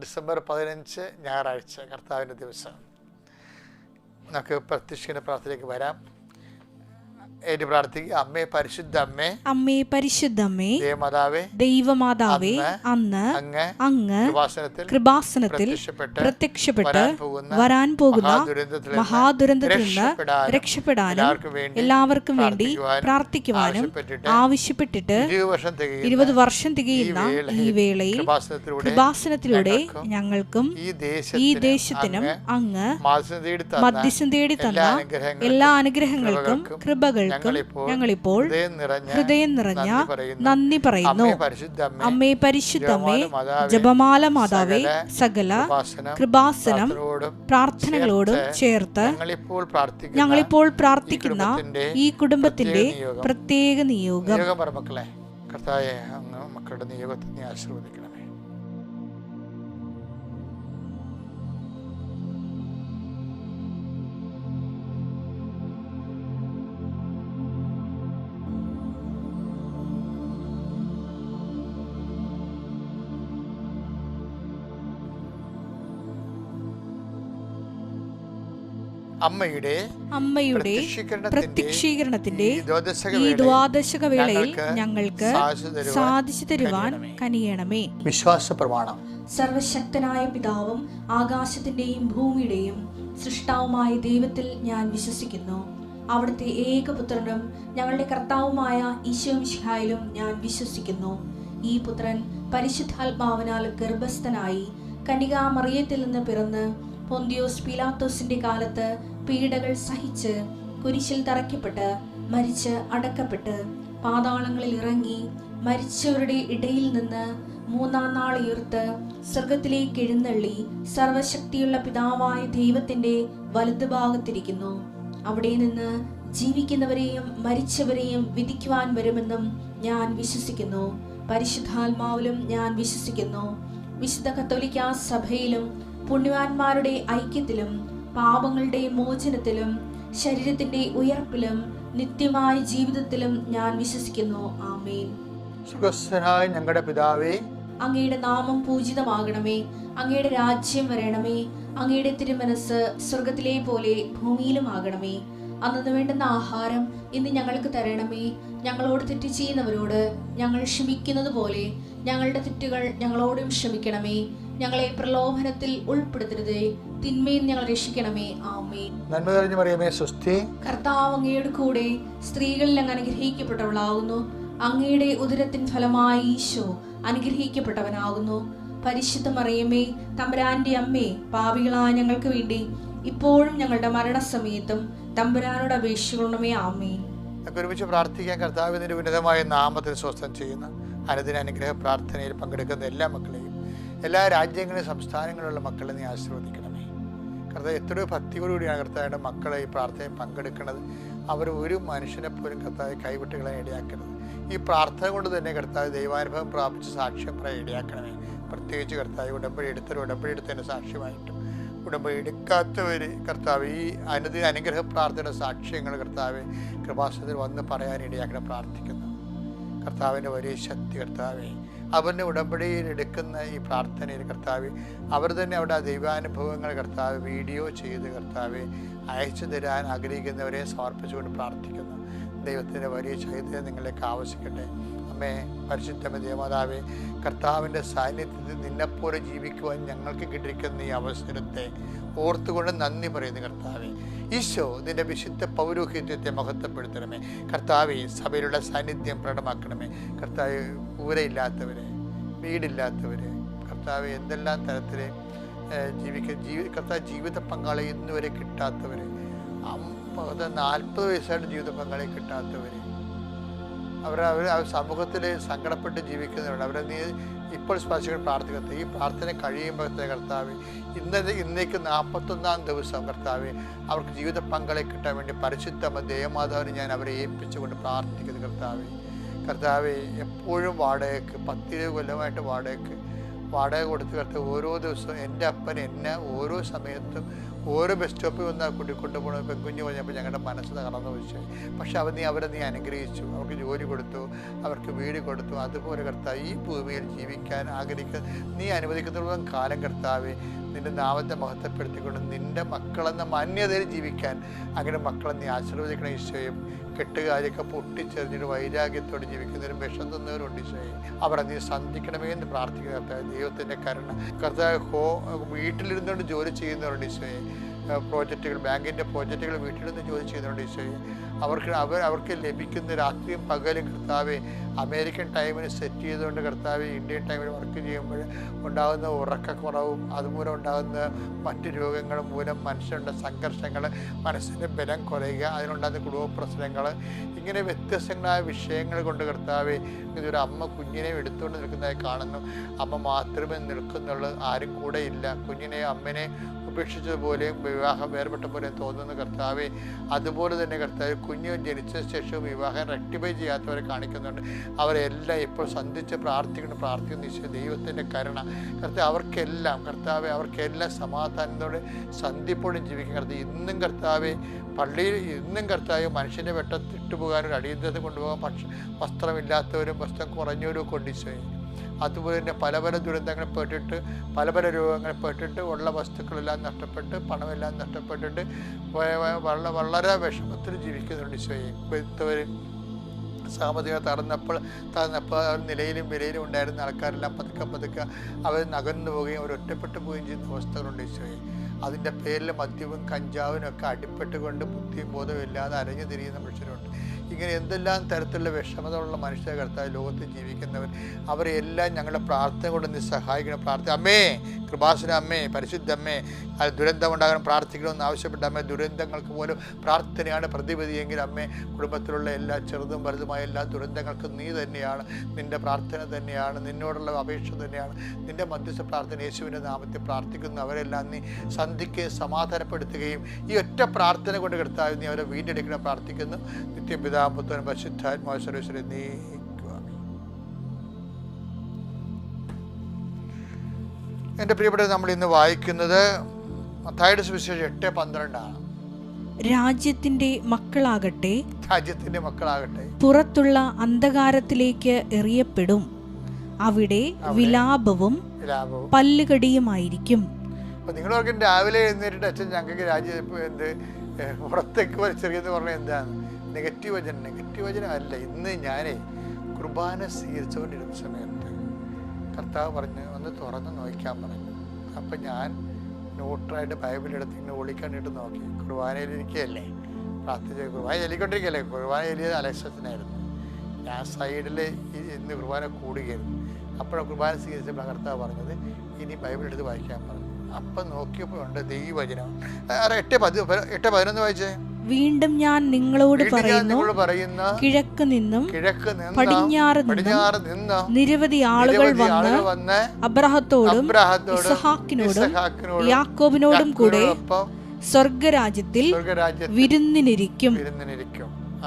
December 15 ഞായറാഴ്ച കർത്താവിൻ്റെ ദിവസം. നമുക്ക് പ്രത്യക്ഷ പ്രാർത്ഥനയിലേക്ക് വരാം. ഏറ്റ് പ്രാർത്ഥിക്കുക. അമ്മേ പരിശുദ്ധ അമ്മേ, അമ്മേ പരിശുദ്ധ അമ്മേ, ദേവമാതാവേ, ദൈവമാതാവേ, അങ്ങ് കൃപാസനത്തിൽ പ്രത്യക്ഷപ്പെട്ട് വരാൻ പോകുന്ന മഹാദുരന്തത്തിൽ നിന്ന് രക്ഷപ്പെടാനും എല്ലാവർക്കും വേണ്ടി പ്രാർത്ഥിക്കുവാനും ആവശ്യപ്പെട്ടിട്ട് 20 വർഷം തികയുന്ന ഈ വേളയിൽ കൃപാസനത്തിലൂടെ ഞങ്ങൾക്കും ഈ ദേശത്തിനും അങ്ങ് മധ്യസ്ഥം തേടി തന്ന എല്ലാ അനുഗ്രഹങ്ങൾക്കും കൃപകൾ ഞങ്ങളിപ്പോൾ ഹൃദയം നിറഞ്ഞ നന്ദി പറയുന്നു. അമ്മേ പരിശുദ്ധമ്മേ, ജപമാല മാതാവേ, സകല കൃപാസനം പ്രാർത്ഥനകളോടും ചേർത്ത് ഞങ്ങളിപ്പോൾ പ്രാർത്ഥിക്കുന്ന ഈ കുടുംബത്തിന്റെ പ്രത്യേക നിയോഗം. കർത്താവേ, അങ്ങ് മക്കളുടെ നിയോഗത്തെ നീ ആശീർവദിക്കണമേ. അമ്മയുടെ പ്രത്യക്ഷീകരണത്തിന്റെ ഈ ദ്വാദശക വേളയിൽ ഞങ്ങൾക്ക് സാധിച്ചു തരുവാൻ കനിയണമേ. വിശ്വാസ പ്രമാണം. സർവശക്തനായ പിതാവും ആകാശത്തിന്റെയും ഭൂമിയുടെയും സൃഷ്ടാവുമായ ദൈവത്തിൽ ഞാൻ വിശ്വസിക്കുന്നു. അവിടുത്തെ ഏകപുത്രനും ഞങ്ങളുടെ കർത്താവുമായ ഈശോ മിശിഹായിലും ഞാൻ വിശ്വസിക്കുന്നു. ഈ പുത്രൻ പരിശുദ്ധാത്മാവിനാൽ ഗർഭസ്ഥനായി കന്യകാമറിയത്തിൽ നിന്ന് പിറന്ന് പൊന്തിയോസ് പീലാത്തോസിന്റെ കാലത്ത് പീഡകൾ സഹിച്ച് കുരിശിൽ തറയ്ക്കപ്പെട്ട് മരിച്ച് അടക്കപ്പെട്ട് പാതാളങ്ങളിൽ ഇറങ്ങി മരിച്ചവരുടെ ഇടയിൽ നിന്ന് 3-ാം നാൾ ഉയർത്ത് സ്വർഗത്തിലേക്ക് എഴുന്നള്ളി സർവശക്തിയുള്ള പിതാവായ ദൈവത്തിന്റെ വലതുഭാഗത്തിരിക്കുന്നു. അവിടെ നിന്ന് ജീവിക്കുന്നവരെയും മരിച്ചവരെയും വിധിക്കുവാൻ വരുമെന്നും ഞാൻ വിശ്വസിക്കുന്നു. പരിശുദ്ധാത്മാവിലും ഞാൻ വിശ്വസിക്കുന്നു. വിശുദ്ധ കത്തോലിക്കാ സഭയിലും പുണ്യവാന്മാരുടെ ഐക്യത്തിലും പാപങ്ങളുടെ മോചനത്തിലും ശരീരത്തിന്റെ ഉയർപ്പിലും നിത്യമായ ജീവിതത്തിലും ഞാൻ വിശ്വസിക്കുന്നു. ആമേൻ. സുഖസ്ഥനായ ഞങ്ങളുടെ പിതാവേ, അങ്ങയുടെ നാമം പൂജിതമാകണമേ. അങ്ങയുടെ രാജ്യം വരണമേ. അങ്ങയുടെ തിരുമനസ് സ്വർഗത്തിലെ പോലെ ഭൂമിയിലും ആകണമേ. അന്നു വേണ്ടുന്ന ആഹാരം ഇന്ന് ഞങ്ങൾക്ക് തരണമേ. ഞങ്ങളോട് തെറ്റ് ചെയ്യുന്നവരോട് ഞങ്ങൾ ക്ഷമിക്കുന്നത് പോലെ ഞങ്ങളുടെ തെറ്റുകൾ ഞങ്ങളോടും ക്ഷമിക്കണമേ. ഞങ്ങളെ പ്രലോഭനത്തിൽ ഉൾപ്പെടുത്തരുതേ, തിന്മയിൽ ഞങ്ങൾ രക്ഷിക്കണമേ. ആമേൻ. നന്മ നിറഞ്ഞ മറിയമേ, സ്വസ്തി. കർത്താവ് അങ്ങയുടെ കൂടെ സ്ത്രീകളിൽ അങ്ങ് അനുഗ്രഹിക്കപ്പെട്ടവളാകുന്നു. അങ്ങയുടെ ഉദരത്തിൻ ഫലമായി ഈശോ അനുഗ്രഹിക്കപ്പെട്ടവനാകുന്നു. പരിശുദ്ധ മറിയമേ, തമ്പുരാന്റെ അമ്മേ, പാപികളായ ഞങ്ങൾക്ക് വേണ്ടി ഇപ്പോഴും ഞങ്ങളുടെ മരണസമയത്തും തമ്പുരാനോട് അപേക്ഷിക്കണമേ. ആമേൻ. ഒരുമിച്ച് പ്രാർത്ഥിക്കാൻ. കർത്താവിന്റെ ഉന്നതമായ നാമത്തിൽ സ്വസ്ഥം ചെയ്യുന്ന അനുദിന അനുഗ്രഹ പ്രാർത്ഥനയിൽ പങ്കെടുക്കുന്ന എല്ലാ മക്കളെയും, എല്ലാ രാജ്യങ്ങളിലും സംസ്ഥാനങ്ങളിലുള്ള മക്കളെ നീ ആശീർവദിക്കണമേ. കർത്താവ് എത്രയോ ഭക്തിയോടുകൂടിയാണ് കർത്താവിൻ്റെ മക്കളെ ഈ പ്രാർത്ഥനയിൽ പങ്കെടുക്കുന്നത്. അവർ ഒരു മനുഷ്യനെ പോലും കർത്താവ് കൈവിട്ടുകളെ ഇടയാക്കരുത്. ഈ പ്രാർത്ഥന കൊണ്ട് തന്നെ കർത്താവ് ദൈവാനുഭവം പ്രാപിച്ച് സാക്ഷ്യം പറയാൻ ഇടയാക്കണമേ. പ്രത്യേകിച്ച് കർത്താവ് ഉടമ്പടി എടുത്തതിൻ്റെ സാക്ഷ്യമായിട്ടും ഉടമ്പടി എടുക്കാത്തവർ കർത്താവ് ഈ അനുദിന അനുഗ്രഹ പ്രാർത്ഥനയുടെ സാക്ഷ്യങ്ങൾ കർത്താവ് കൃപാസനത്തിൽ വന്ന് പറയാൻ ഇടയാക്കണം പ്രാർത്ഥിക്കുന്നു. കർത്താവിൻ്റെ വലിയ ശക്തി കർത്താവെ, അവരുടെ ഉടമ്പടിയിൽ എടുക്കുന്ന ഈ പ്രാർത്ഥനയിൽ കർത്താവ് അവർ തന്നെ അവിടെ ദൈവാനുഭവങ്ങൾ കർത്താവ് വീഡിയോ ചെയ്ത് കർത്താവ് അയച്ചു തരാൻ ആഗ്രഹിക്കുന്നവരെ സമർപ്പിച്ചുകൊണ്ട് പ്രാർത്ഥിക്കുന്നു. ദൈവത്തിൻ്റെ വലിയ ചൈതന്യം നിങ്ങളിലേക്ക് ആവശ്യിക്കട്ടെ. അമ്മേ പരിശുദ്ധമേ ദേവമാതാവേ, കർത്താവിൻ്റെ സാന്നിധ്യത്തിൽ നിന്നെപ്പോലെ ജീവിക്കുവാൻ ഞങ്ങൾക്ക് കിട്ടിയിരിക്കുന്ന ഈ അവസരത്തെ ഓർത്തുകൊണ്ട് നന്ദി പറയുന്നു. കർത്താവെ, ഈശോ നിന്റെ വിശുദ്ധ പൗരോഹിത്യത്തെ മഹത്വപ്പെടുത്തണമേ. കർത്താവെ, സഭയിലുള്ള സാന്നിധ്യം പ്രകടമാക്കണമേ. കർത്താവ്, ഊരയില്ലാത്തവരെ, വീടില്ലാത്തവരെ, കർത്താവ് എന്തെല്ലാം തരത്തിൽ കർത്താവ് ജീവിത പങ്കാളി ഇന്നുവരെ കിട്ടാത്തവർ, 40 വയസ്സായിട്ട് ജീവിത പങ്കാളി കിട്ടാത്തവർ, അവർ സമൂഹത്തിൽ സങ്കടപ്പെട്ട് ജീവിക്കുന്നവരുണ്ട്. അവരെ നീ ഇപ്പോൾ സ്പർശിക്കാൻ പ്രാർത്ഥിക്കുന്നത്. ഈ പ്രാർത്ഥന കഴിയുമ്പോഴത്തെ കർത്താവ് ഇന്നേക്ക് 41-ാം ദിവസം കർത്താവ് അവർക്ക് ജീവിത പങ്കാളി കിട്ടാൻ വേണ്ടി പരിശുദ്ധ ദേവമാതാവിനെ ഞാൻ അവരെ ഏൽപ്പിച്ചുകൊണ്ട് പ്രാർത്ഥിക്കുന്നത്. കർത്താവ് എപ്പോഴും വാടകയ്ക്ക് 10-20 കൊല്ലമായിട്ട് വാടകയ്ക്ക് വാടക കൊടുത്ത് കർത്താവ് ഓരോ ദിവസവും എൻ്റെ അപ്പൻ എന്നെ ഓരോ സമയത്തും ഓരോ ബസ് സ്റ്റോപ്പിൽ വന്ന് കൂട്ടിക്കൊണ്ടുപോകണം. പെൺകുഞ്ഞ് പറഞ്ഞപ്പോൾ ഞങ്ങളുടെ മനസ്സ് തകർന്നു വെച്ചു. പക്ഷെ അവരെ നീ അനുഗ്രഹിച്ചു, അവർക്ക് ജോലി കൊടുത്തു, അവർക്ക് വീട് കൊടുത്തു. അതുപോലെ കർത്താവ് ഈ ഭൂമിയിൽ ജീവിക്കാൻ ആഗ്രഹിക്കുന്ന നീ അനുവദിക്കുന്നിടത്തോളം കാലം കർത്താവെ നിൻ്റെ നാമത്തെ മഹത്വപ്പെടുത്തിക്കൊണ്ട് നിൻ്റെ മക്കളെന്ന മാന്യതയിൽ ജീവിക്കാൻ അങ്ങനെ മക്കളെ നീ ആശീർവദിക്കണം ഈശോയും. കെട്ടുകാരൊക്കെ പൊട്ടിച്ചെറിഞ്ഞിട്ട് വൈരാഗ്യത്തോടെ ജീവിക്കുന്നവരും വിഷം തന്നവരുണ്ട് ഈശോയെ. അവരെ നീ സന്ധിക്കണമേ എന്ന് പ്രാർത്ഥിക്കുന്ന കർത്താവ്. ദൈവത്തിൻ്റെ കരുണ കർത്താവ് വീട്ടിലിരുന്നുകൊണ്ട് ജോലി ചെയ്യുന്നവരുണ്ട് ഈശോയെ. പ്രോജക്റ്റുകൾ, ബാങ്കിൻ്റെ പ്രോജക്റ്റുകൾ വീട്ടിലിരുന്ന് ജോലി ചെയ്യുന്നവരുണ്ട് ഈശോയെ. അവർക്ക് ലഭിക്കുന്ന രാത്രിയും പകലും കർത്താവെ അമേരിക്കൻ ടൈമിന് സെറ്റ് ചെയ്തുകൊണ്ട് കർത്താവെ ഇന്ത്യൻ ടൈമിൽ വർക്ക് ചെയ്യുമ്പോൾ ഉണ്ടാകുന്ന ഉറക്കക്കുറവും അതുമൂലം ഉണ്ടാകുന്ന മറ്റ് രോഗങ്ങളും മൂലം മനുഷ്യരുടെ സംഘർഷങ്ങൾ, മനസ്സിൻ്റെ ബലം കുറയുക, അതിനുണ്ടാകുന്ന കുടുംബ പ്രശ്നങ്ങൾ, ഇങ്ങനെ വ്യത്യസ്തങ്ങളായ വിഷയങ്ങൾ കൊണ്ട് കർത്താവെ ഇതൊരു അമ്മ കുഞ്ഞിനെ എടുത്തുകൊണ്ട് നിൽക്കുന്നതായി കാണുന്നു. അമ്മ മാത്രമേ നിൽക്കുന്നുള്ളൂ, ആരും കൂടെ ഇല്ല. കുഞ്ഞിനെ അമ്മനെ ഉപേക്ഷിച്ചതുപോലെയും വിവാഹം വേർപെട്ട പോലെയും തോന്നുന്നു കർത്താവെ. അതുപോലെ തന്നെ കർത്താവ് കുഞ്ഞ് ജനിച്ച ശേഷം വിവാഹം റെക്ടിഫൈ ചെയ്യാത്തവരെ കാണിക്കുന്നുണ്ട്. അവരെല്ലാം ഇപ്പോൾ സന്ധിച്ച് പ്രാർത്ഥിക്കുന്ന ഈശോ ദൈവത്തിൻ്റെ കരുണ കർത്താവ് അവർക്കെല്ലാം സമാധാനത്തോടെ സന്ധിപ്പോഴും ജീവിക്കും കർത്താവ്. ഇന്നും കർത്താവെ പള്ളിയിൽ ഇന്നും കർത്താവ് മനുഷ്യൻ്റെ വെട്ടത്തിട്ട് പോകാനൊരു അടിയന്തരത കൊണ്ടുപോകാൻ വസ്ത്രമില്ലാത്തവരും വസ്ത്രം കുറഞ്ഞവരും കൊണ്ട് ഈശോയെ. അതുപോലെ തന്നെ പല ദുരന്തങ്ങൾ പെട്ടിട്ട് പല രോഗങ്ങൾ പെട്ടിട്ട് ഉള്ള വസ്തുക്കളെല്ലാം നഷ്ടപ്പെട്ട് പണമെല്ലാം നഷ്ടപ്പെട്ടിട്ട് വളരെ വിഷമത്തിൽ ജീവിക്കുന്നുണ്ട് ഈശോയെ. വെത്തവർ സാമ്പത്തികം തടന്നപ്പോൾ നിലയിലും വിലയിലും ഉണ്ടായിരുന്ന ആൾക്കാരെല്ലാം പതുക്കെ അവർ നകന്നു പോവുകയും അവർ ഒറ്റപ്പെട്ടു പോവുകയും ചെയ്യുന്ന അവസ്ഥകളുണ്ട് ഈശോയെ. അതിൻ്റെ പേരിൽ മദ്യവും കഞ്ചാവിനും ഒക്കെ അടിപ്പെട്ടുകൊണ്ട് ബുദ്ധിയും ബോധവും ഇല്ലാതെ അലഞ്ഞു തിരിയുന്ന മനുഷ്യരുണ്ട്. ഇങ്ങനെ എന്തെല്ലാം തരത്തിലുള്ള വിഷമതയുള്ള മനുഷ്യ കർത്താവ് ലോകത്ത് ജീവിക്കുന്നവർ അവരെല്ലാം ഞങ്ങളുടെ പ്രാർത്ഥന കൊണ്ട് നീ സഹായിക്കണം. അമ്മേ കൃപാസന അമ്മേ, പരിശുദ്ധ അമ്മേ, അത് ദുരന്തം ഉണ്ടാകണം പ്രാർത്ഥിക്കണമെന്ന് ആവശ്യപ്പെട്ട അമ്മേ. ദുരന്തങ്ങൾക്ക് പോലും പ്രാർത്ഥനയാണ് പ്രതിവിധിയെങ്കിൽ അമ്മേ കുടുംബത്തിലുള്ള എല്ലാ ചെറുതും വലുതുമായ എല്ലാ ദുരന്തങ്ങൾക്കും നീ തന്നെയാണ്, നിൻ്റെ പ്രാർത്ഥന തന്നെയാണ്, നിന്നോടുള്ള അപേക്ഷ തന്നെയാണ്, നിൻ്റെ മധ്യസ്ഥ പ്രാർത്ഥന യേശുവിൻ്റെ നാമത്തിൽ പ്രാർത്ഥിക്കുന്ന അവരെല്ലാം നീ സന്ധിക്കുകയും സമാധാനപ്പെടുത്തുകയും ഈ ഒറ്റ പ്രാർത്ഥന കൊണ്ട് കർത്താവ് നീ അവരെ വീണ്ടെടുക്കണം പ്രാർത്ഥിക്കുന്നു. നിത്യപിതാ പുത്രൻ പരിശുദ്ധാത്മാവ് സർവ്വേശ്വരൻ നീ. എൻ്റെ പ്രിയപ്പെട്ട നമ്മൾ ഇന്ന് വായിക്കുന്നത് മത്തായിയുടെ സുവിശേഷം 8:12 രാജ്യത്തിന്റെ മക്കളാകട്ടെ പുറത്തുള്ള അന്ധകാരത്തിലേക്ക് എറിയപ്പെടും, അവിടെ വിലാപവും പല്ലുകടിയുമായിരിക്കും. അപ്പൊ നിങ്ങളൊക്കെ രാവിലെ എഴുന്നേറ്റിട്ട് അച്ഛൻ ഞങ്ങൾക്ക് പുറത്തേക്ക് വലിച്ചെറിയെന്ന് പറഞ്ഞാൽ എന്താണ്? നെഗറ്റീവ് വചനം അല്ല. ഇന്ന് ഞാനേ കുർബാന സ്വീകരിച്ചുകൊണ്ടിരുന്ന സമയത്ത് കർത്താവ് പറഞ്ഞു ഒന്ന് തുറന്ന് നോക്കാൻ പറഞ്ഞു. അപ്പം ഞാൻ ന്യൂട്രായിട്ട് ബൈബിളെടുത്ത് ഇങ്ങനെ ഒളിക്കണ്ടിട്ട് നോക്കി. കുർബാനയിലിരിക്കുകയല്ലേ, പ്രാർത്ഥിച്ച കുർബാന ചൊല്ലിക്കൊണ്ടിരിക്കുകയല്ലേ. കുർബാന ചൊല്ലിയത് അലക്സത്തിനായിരുന്നു. ഞാൻ സൈഡിൽ ഇന്ന് കുർബാന കൂടുകയായിരുന്നു. അപ്പോഴാണ് കുർബാന സ്വീകരിച്ചപ്പോൾ കർത്താവ് പറഞ്ഞത് ഇനി ബൈബിളെടുത്ത് വായിക്കാൻ പറഞ്ഞു. അപ്പം നോക്കിയപ്പോൾ ഉണ്ട് ദൈവവചനം. 8:11 വായിച്ചേ. വീണ്ടും ഞാൻ നിങ്ങളോട് പറയുന്നു, കിഴക്ക് നിന്നും പടിഞ്ഞാറ് നിന്നും നിരവധി ആളുകൾ വന്ന് അബ്രാഹത്തോടും ഇസ്ഹാക്കിനോടും യാക്കോബിനോടും കൂടെ സ്വർഗരാജ്യത്തിൽ വിരുന്നിനിരിക്കും.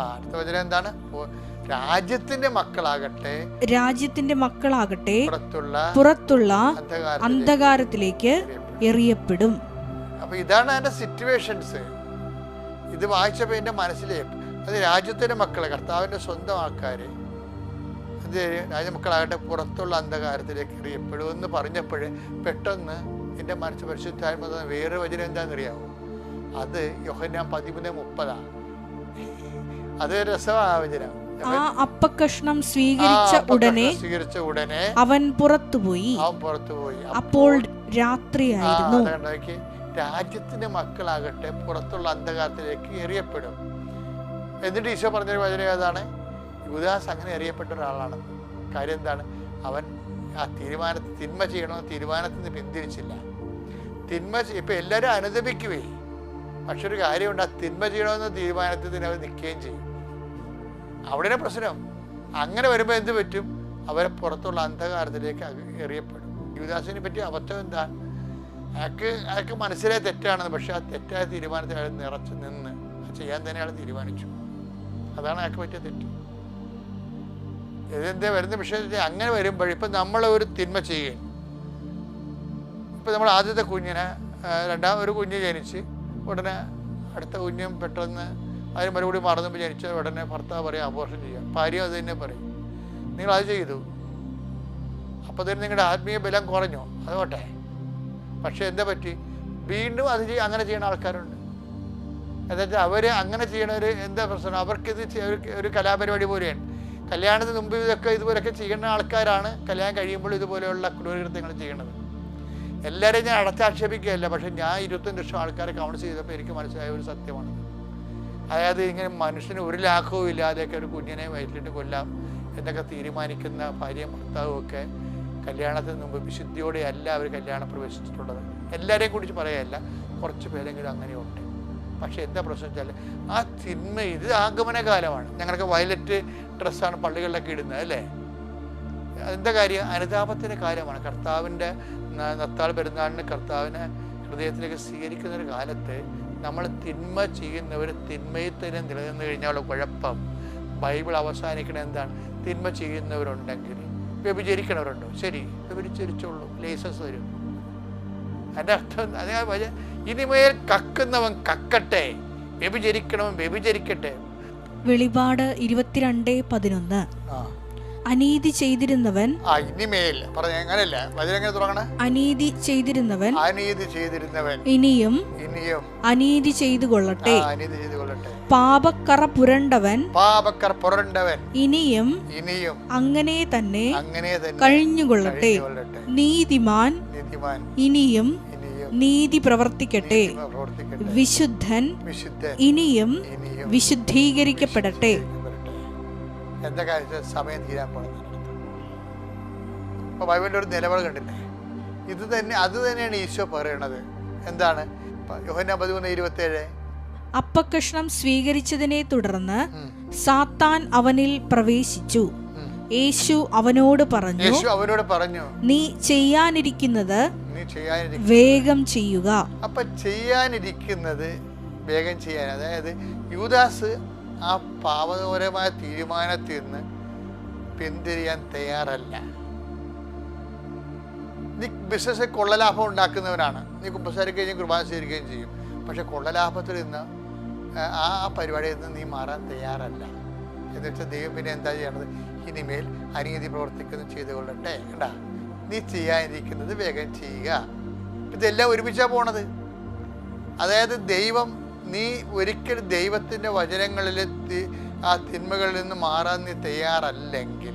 അടുത്ത വചനം എന്താണ്? രാജ്യത്തിന്റെ മക്കളാകട്ടെ പുറത്തുള്ള അന്ധകാരത്തിലേക്ക് എറിയപ്പെടും. അപ്പൊ ഇതാണ് അതിന്റെ സിറ്റുവേഷൻസ്. ഇത് വായിച്ചപ്പോൾ എൻ്റെ മനസ്സിലേക്ക് അത് രാജ്യത്തിൻ്റെ മക്കളെ, കർത്താവിൻ്റെ സ്വന്തം ആൾക്കാർ, അത് രാജ്യമക്കളാകട്ടെ പുറത്തുള്ള അന്ധകാരത്തിലേക്ക് എറിയപ്പെടുമെന്ന് പറഞ്ഞപ്പോൾ പെട്ടെന്ന് എൻ്റെ മനസ്സ് പരിശുദ്ധാത്മ വേറെ വചനം എന്താണെന്നറിയാമോ? അത് യോഹന്നാൻ 13:30. അത് രസമാണ് വചനം. ആ അപ്പക്കഷ്ണം സ്വീകരിച്ച ഉടനെ അവൻ പുറത്തുപോയി. അപ്പോൾ രാത്രിയായിരുന്നു. രാജ്യത്തിന്റെ മക്കളാകട്ടെ പുറത്തുള്ള അന്ധകാരത്തിലേക്ക് എറിയപ്പെടും. എന്നിട്ട് ഈശോ പറഞ്ഞൊരു വചനം ഏതാണ്? യൂദാസ് അങ്ങനെ എറിയപ്പെട്ട ഒരാളാണ്. കാര്യം എന്താണ്? അവൻ ആ തിന്മ ചെയ്യണമെന്ന് തീരുമാനത്തിൽ നിന്ന് പിന്തിരിച്ചില്ല. ഇപ്പൊ എല്ലാവരും അനുദപിക്കുവേ, പക്ഷെ ഒരു കാര്യമുണ്ട്, ആ തിന്മ ചെയ്യണമെന്ന തീരുമാനത്തിൽ തന്നെ അവർ നിൽക്കുകയും ചെയ്യും. അവിടെ പ്രശ്നം. അങ്ങനെ വരുമ്പോൾ എന്ത് പറ്റും? അവരെ പുറത്തുള്ള അന്ധകാരത്തിലേക്ക് എറിയപ്പെടും. യൂദാസിനെ പറ്റി അബദ്ധം എന്താ? അയാൾക്ക് മനസ്സിലായ തെറ്റാണെന്ന്, പക്ഷെ ആ തെറ്റായ തീരുമാനത്തിൽ അയാൾ നിറച്ച് നിന്ന് ചെയ്യാൻ തന്നെ അയാൾ തീരുമാനിച്ചു. അതാണ് അയാൾക്ക് പറ്റിയ തെറ്റ്. ഇതെന്താ വരുന്ന വിഷയത്തിൽ അങ്ങനെ വരുമ്പോൾ ഇപ്പം നമ്മളൊരു തിന്മ ചെയ്യും, ഇപ്പം നമ്മൾ ആദ്യത്തെ കുഞ്ഞിനെ ഒരു കുഞ്ഞ് ജനിച്ച് ഉടനെ അടുത്ത കുഞ്ഞും പെട്ടെന്ന് അതിന് മറുപടി മറന്നപ്പോൾ ജനിച്ച ഉടനെ ഭർത്താവ് പറയും അബോർഷൻ ചെയ്യാം, ഭാര്യ അത് തന്നെ പറയും. നിങ്ങളത് ചെയ്തു, അപ്പോൾ തന്നെ നിങ്ങളുടെ ആത്മീയ ബലം കുറഞ്ഞു, അതുകൊട്ടെ. പക്ഷേ എന്താ പറ്റി, വീണ്ടും അത് അങ്ങനെ ചെയ്യുന്ന ആൾക്കാരുണ്ട്. എന്നുവെച്ചാൽ അവർ അങ്ങനെ ചെയ്യണവർ എന്താ പ്രശ്നം, അവർക്കിത് ഒരു കലാപരിപാടി പോലെയാണ്. കല്യാണത്തിന് മുമ്പ് ഇതുപോലെയൊക്കെ ചെയ്യുന്ന ആൾക്കാരാണ് കല്യാണം കഴിയുമ്പോൾ ഇതുപോലെയുള്ള ക്രൂരകൃത്യങ്ങൾ ചെയ്യണത്. എല്ലാവരെയും ഞാൻ അടച്ചാക്ഷേപിക്കുകയല്ല, പക്ഷേ ഞാൻ 25 ലക്ഷം ആൾക്കാരെ കൗൺസിൽ ചെയ്തപ്പോൾ എനിക്ക് മനസ്സിലായ ഒരു സത്യമാണ്. അതായത് ഇങ്ങനെ മനുഷ്യന് ഒരു ലാഘവും ഇല്ലാതെയൊക്കെ ഒരു കുഞ്ഞിനെ വയറ്റിലിട്ട് കൊല്ലാം എന്നൊക്കെ തീരുമാനിക്കുന്ന ഭാര്യയും ഭർത്താവും ഒക്കെ കല്യാണത്തിന് മുമ്പ് വിശുദ്ധിയോടെ അല്ല അവർ കല്യാണം പ്രവേശിച്ചിട്ടുള്ളത്. എല്ലാവരെയും കുറിച്ച് പറയുകയല്ല, കുറച്ച് പേരെങ്കിലും അങ്ങനെയുണ്ട്. പക്ഷേ എന്താ പ്രശ്നം വെച്ചാൽ ആ തിന്മ, ഇത് ആഗമന കാലമാണ്. ഞങ്ങൾക്ക് വയലറ്റ് ഡ്രസ്സാണ് പള്ളികളിലൊക്കെ ഇടുന്നത് അല്ലേ. എന്താ കാര്യം, അനുതാപത്തിൻ്റെ കാലമാണ്. കർത്താവിൻ്റെ നത്താൾ പെരുന്നാളിന് കർത്താവിനെ ഹൃദയത്തിലേക്ക് സ്വീകരിക്കുന്ന ഒരു കാലത്ത് നമ്മൾ തിന്മ ചെയ്യുന്നവർ തിന്മയിൽ തന്നെ നിലനിന്ന് കഴിഞ്ഞാലുള്ള കുഴപ്പം. ബൈബിൾ അവസാനിക്കണത് എന്താണ്, തിന്മ ചെയ്യുന്നവരുണ്ടെങ്കിൽ വ്യഭിചരിക്കണവരുണ്ടോ, ശരി വ്യഭിചരിച്ചോളൂ, ലൈസൻസ് തരും. അതിൻ്റെ അർത്ഥം അതേ ഇനിമേൽ കക്കുന്നവൻ കക്കട്ടെ, വ്യഭിചരിക്കണവൻ വ്യഭിചരിക്കട്ടെ. വെളിപാട് 22:11. അനീതി ചെയ്തിരുന്നവൻ ഇനിമേൽ പറഞ്ഞ അങ്ങനെയല്ല, വചനം തുടങ്ങണ അനീതി ചെയ്തിരുന്നവൻ ഇനിയും അനീതി ചെയ്തു കൊള്ളട്ടെ. പാപക്കറ പുരണ്ടവൻ ഇനിയും അങ്ങനെ തന്നെ കഴിഞ്ഞുകൊള്ളട്ടെ. നീതിമാൻ ഇനിയും നീതി പ്രവർത്തിക്കട്ടെ. വിശുദ്ധൻ ഇനിയും വിശുദ്ധീകരിക്കപ്പെടട്ടെ. എന്താ കാര്യം, സമയം തീരാൻ പോകുന്നത്. അപ്പോൾ ബൈബിളിൻ്റെ ഒരു നിലപാട് കണ്ടില്ലേ, അത് തന്നെയാണ് ഈശോ പറയണത്. എന്താണ്, യോഹന്നാൻ 13:27. അപ്പക്കഷ്ണം സ്വീകരിച്ചതിനെ തുടർന്ന് സാത്താൻ അവനിൽ പ്രവേശിച്ചു. യേശു അവനോട് പറഞ്ഞു, നീ ചെയ്യാനിരിക്കുന്നത് വേഗം ചെയ്യുക. അപ്പൊ ചെയ്യാനിരിക്കുന്നത് വേഗം ചെയ്യാൻ, അതായത് യൂദാസ് ആ പാപകരമായ തീരുമാനത്തിൽ നിന്ന് പിന്തിരിയാൻ തയ്യാറല്ല. നീ ബിസിനസ്സിൽ കൊള്ളലാഭം ഉണ്ടാക്കുന്നവനാണ്, നീ കുമ്പസാരിക്കുകയും കുർബാന സ്വീകരിക്കുകയും ചെയ്യും. പക്ഷെ കൊള്ളലാഭത്തിൽ നിന്ന് ആ പരിപാടിയിൽ നിന്ന് നീ മാറാൻ തയ്യാറല്ല. എന്ന് വെച്ചാൽ ദൈവം പിന്നെ എന്താ ചെയ്യണത്, ഇനിമേൽ അനീതി പ്രവർത്തിക്കുന്നത് ചെയ്തു കൊള്ളട്ടെ. കണ്ടാ, നീ ചെയ്യാനിരിക്കുന്നത് വേഗം ചെയ്യുക. ഇതെല്ലാം ഒരുമിച്ചാണ് പോണത്. അതായത് ദൈവം, നീ ഒരിക്കലും ദൈവത്തിൻ്റെ വചനങ്ങളിൽ ആ തിന്മകളിൽ നിന്ന് മാറാൻ നീ തയ്യാറല്ലെങ്കിൽ